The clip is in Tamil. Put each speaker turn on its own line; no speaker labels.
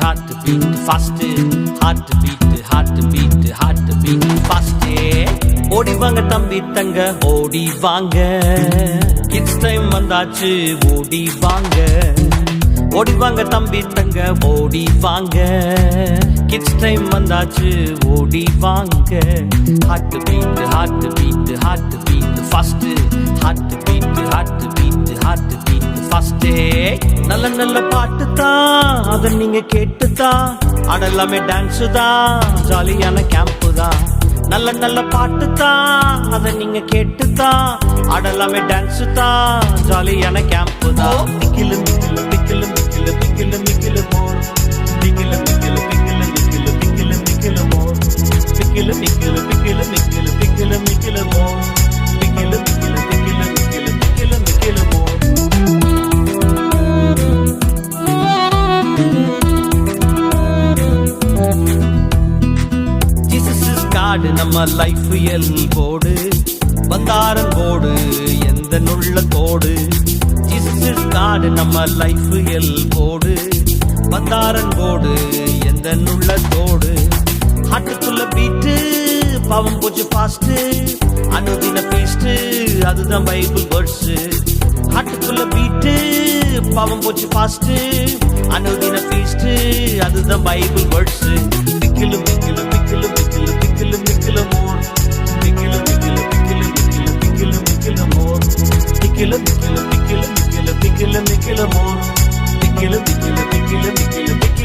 beat fast. Heart beat fast. ஓடி வாங்க தம்பி தங்க ஓடி வாங்க, கிட்ஸ் டைம் வந்தாச்சு ஓடி வாங்க. ஓடி வாங்க தம்பி தங்க ஓடி வாங்க, கிட்ஸ் டைம் வந்தாச்சு ஓடி வாங்க. Heart beat first. Heart beat first. நல்ல நல்ல பாட்டு தான், அதை நீங்க கேட்டு தான் ஆடலாமே. டான்ஸு தான், ஜாலியான கேம்ப்பு தான். நல்ல நல்ல பாட்டு தான், அதை நீங்க கேட்டு தான் ஆடலாமே. டான்ஸு தான், ஜாலியான கேம்ப்பு தான். பிக்கிலு மிக்கிலு பிக்கிலு மிக்கிலு பிக்கிலு மிக்கிலு மோர். பிக்கிலு மிக்கிலு பிக்கிலு மிக்கிலு பிக்கிலு மிக்கிலு மோர். பிக்கிலு மிக்கிலு பிக்கிலு மிக்கிலு பிக்கிலு மிக்கிலு மோர். பிக்கிலு மிக்கிலு பிக்கிலு மிக்கிலு பிக்கிலு மிக்கிலு மோர். நம்ம லைஃப் எல் போடு, வந்தாரன் போடு எந்த நுள்ளத்தோடு. ஜீசஸ் காடு நம்ம லைஃப் எல் போடு, வந்தாரன் போடு எந்த நுள்ளத்தோடு. ஹாட்டுக்குள்ள பீட்டு பாவம் போச்சு ஃபாஸ்ட், அனுதின பீஸ்ட் அதுதான் பைபிள் வேர்ட்ஸ். ஹாட்டுக்குள்ள பீட்டு பாவம் போச்சு ஃபாஸ்ட், அனுதின பீஸ்ட் அதுதான் பைபிள் வேர்ட்ஸ். பிக்கிலு பிக்கிலு பிக்கிலு பிக்கிலு பிக்கிலு மிக்கிலு மோர். பிக்கிலு பிக்கிலு பிக்கிலு பிக்கிலு பிக்கிலு மிக்கிலு மோர். பிக்கிலு பிக்கிலு பிக்கிலு மிக்கிலு பிக்கிலு மிக்கிலு மோர். பிக்கிலு பிக்கிலு பிக்கிலு மிக்கிலு பிக்கிலு